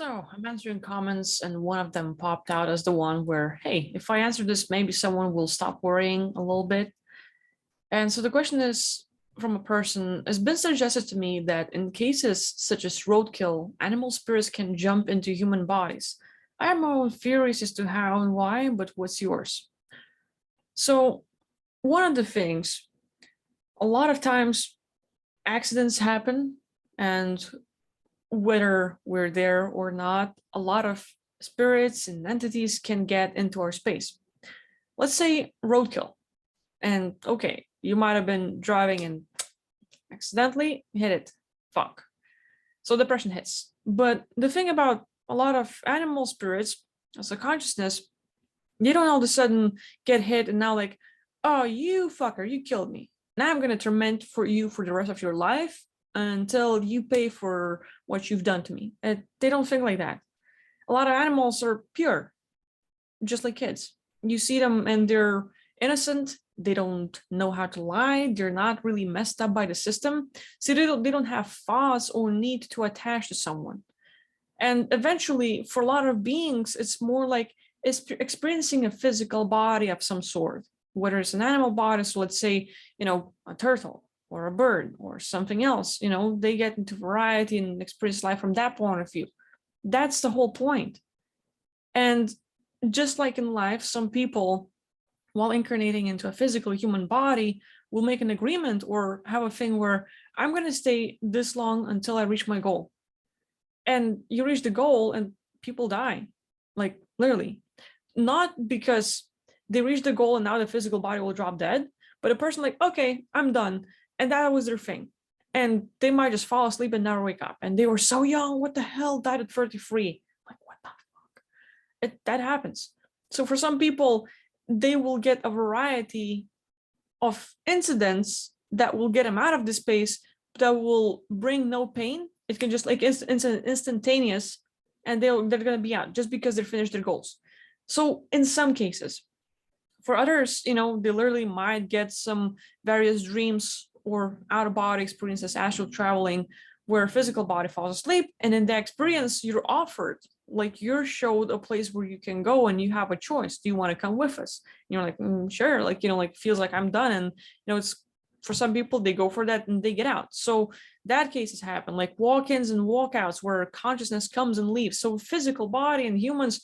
So I'm answering comments, and one of them popped out as the one where, hey, if I answer this, maybe someone will stop worrying a little bit. And so the question is from a person, it's been suggested to me that in cases such as roadkill, animal spirits can jump into human bodies. I have my own theories as to how and why, but what's yours? So, one of the things, a lot of times accidents happen, and whether we're there or not, a lot of spirits and entities can get into our space. Let's say roadkill. And okay, you might have been driving and accidentally hit it. Fuck. So depression hits. But the thing about a lot of animal spirits as a consciousness, you don't all of a sudden get hit and now like, oh, you fucker, you killed me. Now I'm gonna torment for you for the rest of your life until you pay for what you've done to me. And they don't think like that. A lot of animals are pure, just like kids. You see them and they're innocent. They don't know how to lie. They're not really messed up by the system. So they don't have thoughts or need to attach to someone. And eventually, for a lot of beings, it's more like it's experiencing a physical body of some sort, whether it's an animal body, so let's say, a turtle or a bird or something else, they get into variety and experience life from that point of view. That's the whole point. And just like in life, some people, while incarnating into a physical human body, will make an agreement or have a thing where I'm going to stay this long until I reach my goal. And you reach the goal and people die, like literally. Not because they reach the goal and now the physical body will drop dead, but a person like, okay, I'm done. And that was their thing. And they might just fall asleep and never wake up. And they were so young. What the hell? Died at 33. Like, what the fuck? That happens. So for some people, they will get a variety of incidents that will get them out of the space, that will bring no pain. It can just like instantaneous, and they're going to be out just because they finished their goals. So in some cases, for others, they literally might get some various dreams or out of body experiences, astral traveling, where physical body falls asleep, and in that experience, you're offered, like you're showed a place where you can go and you have a choice. Do you want to come with us? And you're like, sure. Like, like feels like I'm done. And, it's for some people, they go for that and they get out. So that cases happen, like walk-ins and walkouts where consciousness comes and leaves. So physical body and humans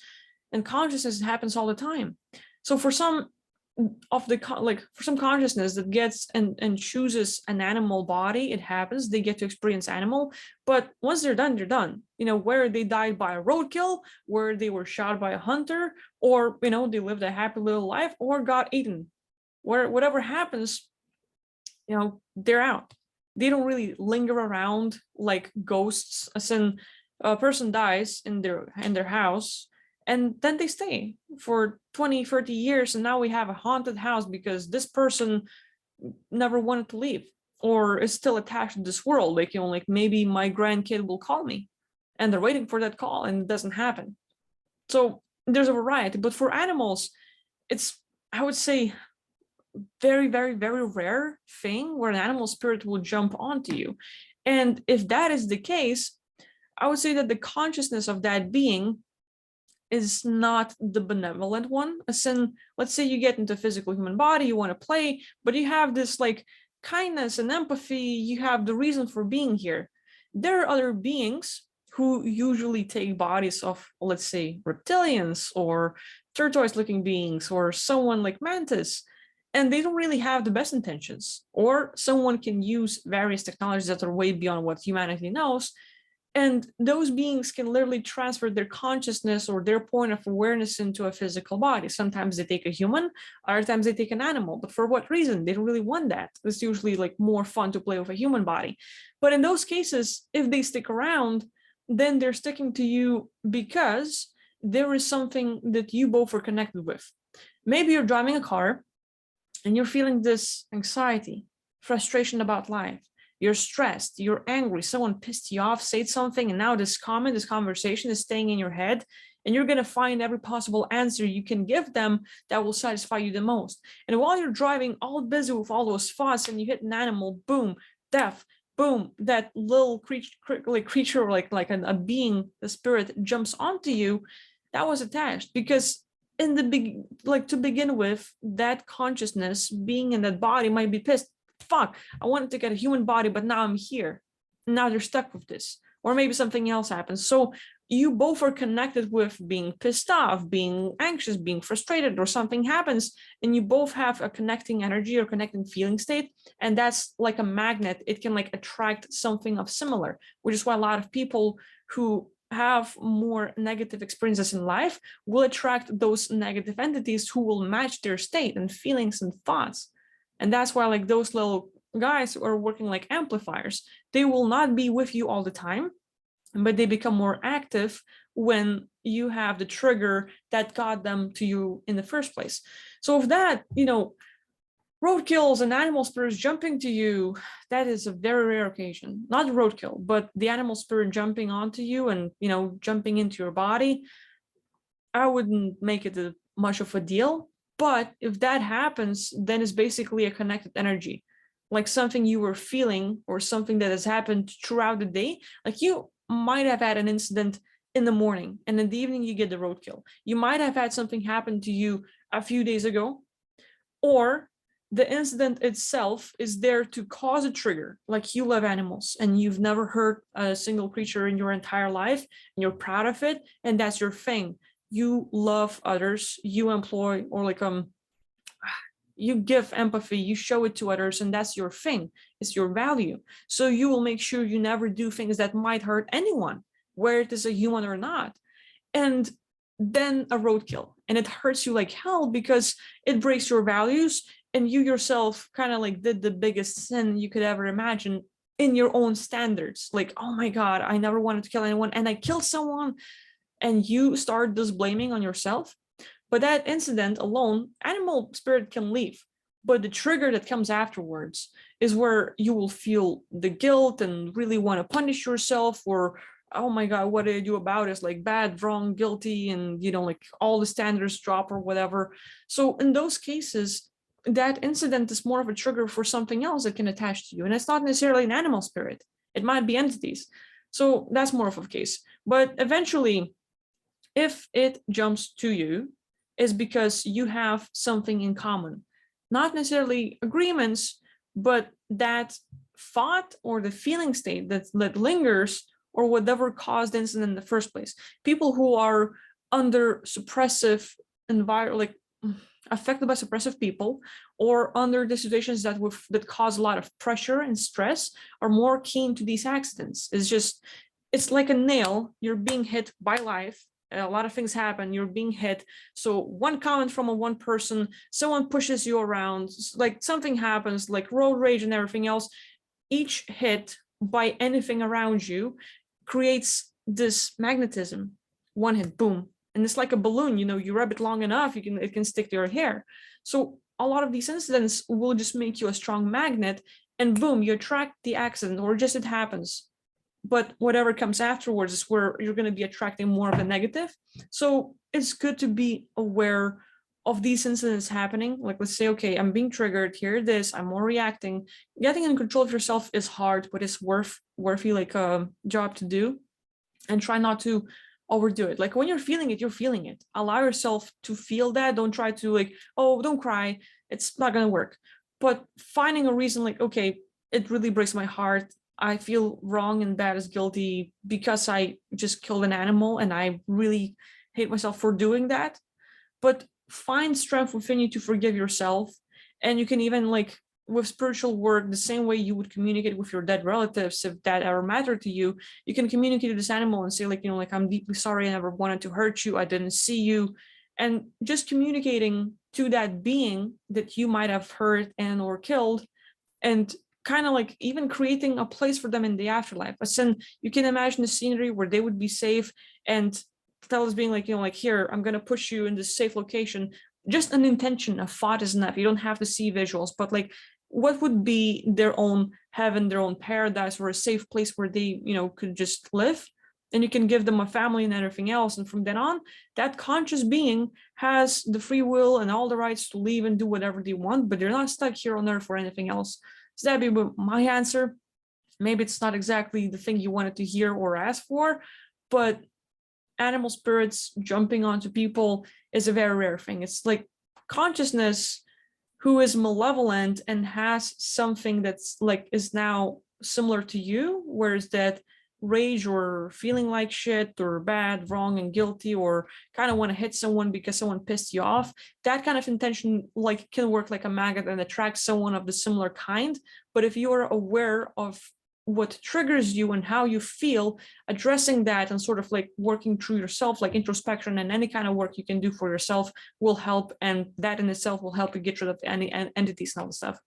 and consciousness happens all the time. So for some of the for some consciousness that gets and chooses an animal body, it happens, they get to experience animal. But once they're done, where they died by a roadkill, where they were shot by a hunter, or they lived a happy little life or got eaten, where whatever happens, they're out. They don't really linger around like ghosts, as in a person dies in their house and then they stay for 20, 30 years. And now we have a haunted house because this person never wanted to leave or is still attached to this world. Like, like maybe my grandkid will call me and they're waiting for that call and it doesn't happen. So there's a variety. But for animals, it's, I would say, very, very, very rare thing where an animal spirit will jump onto you. And if that is the case, I would say that the consciousness of that being is not the benevolent one. As in, let's say you get into a physical human body, you want to play, but you have this like kindness and empathy, you have the reason for being here. There are other beings who usually take bodies of, let's say, reptilians or tortoise-looking beings or someone like mantis, and they don't really have the best intentions. Or someone can use various technologies that are way beyond what humanity knows, and those beings can literally transfer their consciousness or their point of awareness into a physical body. Sometimes they take a human, other times they take an animal. But for what reason? They don't really want that. It's usually like more fun to play with a human body. But in those cases, if they stick around, then they're sticking to you because there is something that you both are connected with. Maybe you're driving a car and you're feeling this anxiety, frustration about life. You're stressed, you're angry, someone pissed you off, said something, and now this conversation is staying in your head, and you're going to find every possible answer you can give them that will satisfy you the most. And while you're driving, all busy with all those thoughts, and you hit an animal, boom, death, boom, that little creature, like a being, the spirit jumps onto you, that was attached. Because in the big, like to begin with, that consciousness being in that body might be pissed. Fuck, I wanted to get a human body, but now I'm here. Now they're stuck with this. Or maybe something else happens. So you both are connected with being pissed off, being anxious, being frustrated, or something happens, and you both have a connecting energy or connecting feeling state. And that's like a magnet. It can like attract something of similar, which is why a lot of people who have more negative experiences in life will attract those negative entities who will match their state and feelings and thoughts. And that's why like those little guys are working like amplifiers. They will not be with you all the time, but they become more active when you have the trigger that got them to you in the first place. So if that, roadkills and animal spirits jumping to you, that is a very rare occasion. Not roadkill, but the animal spirit jumping onto you and, jumping into your body, I wouldn't make it much of a deal. But if that happens, then it's basically a connected energy, like something you were feeling or something that has happened throughout the day. Like you might have had an incident in the morning and in the evening you get the roadkill. You might have had something happen to you a few days ago, or the incident itself is there to cause a trigger. Like you love animals and you've never hurt a single creature in your entire life and you're proud of it, and that's your thing. You love others, you employ, or like you give empathy, you show it to others, and that's your thing. It's your value. So you will make sure you never do things that might hurt anyone, whether it is a human or not. And then a roadkill, and it hurts you like hell because it breaks your values, and you yourself kind of like did the biggest sin you could ever imagine in your own standards. Like, oh my God, I never wanted to kill anyone, and I killed someone, and you start this blaming on yourself. But that incident alone, animal spirit can leave. But the trigger that comes afterwards is where you will feel the guilt and really want to punish yourself, or, oh my God, what did I do about it? It's like bad, wrong, guilty, and, like all the standards drop or whatever. So in those cases, that incident is more of a trigger for something else that can attach to you. And it's not necessarily an animal spirit. It might be entities. So that's more of a case. But eventually, if it jumps to you, is because you have something in common. Not necessarily agreements, but that thought or the feeling state that lingers, or whatever caused the incident in the first place. People who are under suppressive environment, like affected by suppressive people, or under the situations that cause a lot of pressure and stress, are more keen to these accidents. It's like a nail. You're being hit by life. A lot of things happen, you're being hit. So one comment from one person, someone pushes you around, like something happens, like road rage and everything else. Each hit by anything around you creates this magnetism. One hit, boom. And it's like a balloon, you rub it long enough, it can stick to your hair. So a lot of these incidents will just make you a strong magnet, and boom, you attract the accident, or just it happens. But whatever comes afterwards is where you're going to be attracting more of a negative. So it's good to be aware of these incidents happening. Like, let's say, okay, I'm being triggered, here it is, I'm more reacting. Getting in control of yourself is hard, but it's worthy like a job to do. And try not to overdo it. Like when you're feeling it, you're feeling it. Allow yourself to feel that. Don't try to like, oh, don't cry, it's not going to work. But finding a reason, like, okay, it really breaks my heart, I feel wrong and bad as guilty because I just killed an animal, and I really hate myself for doing that. But find strength within you to forgive yourself. And you can even, like, with spiritual work, the same way you would communicate with your dead relatives, if that ever mattered to you, you can communicate to this animal and say, like, like, I'm deeply sorry, I never wanted to hurt you, I didn't see you. And just communicating to that being that you might have hurt and or killed, and kind of like even creating a place for them in the afterlife. But then you can imagine a scenery where they would be safe, and tell us being like, like, here, I'm going to push you in this safe location. Just an intention, a thought is enough. You don't have to see visuals, but like, what would be their own heaven, their own paradise, or a safe place where they, could just live. And you can give them a family and everything else. And from then on, that conscious being has the free will and all the rights to leave and do whatever they want, but they're not stuck here on earth for anything else. So that'd be my answer. maybe it's not exactly the thing you wanted to hear or ask for, but animal spirits jumping onto people is a very rare thing. It's like consciousness who is malevolent and has something that's like is now similar to you, whereas that rage or feeling like shit or bad, wrong, and guilty, or kind of want to hit someone because someone pissed you off, that kind of intention like can work like a magnet and attract someone of the similar kind. But if you are aware of what triggers you and how you feel, addressing that and sort of like working through yourself, like introspection and any kind of work you can do for yourself will help, and that in itself will help you get rid of any entities and all the stuff.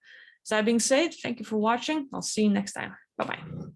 So that being said, thank you for watching. I'll see you next time. Bye bye.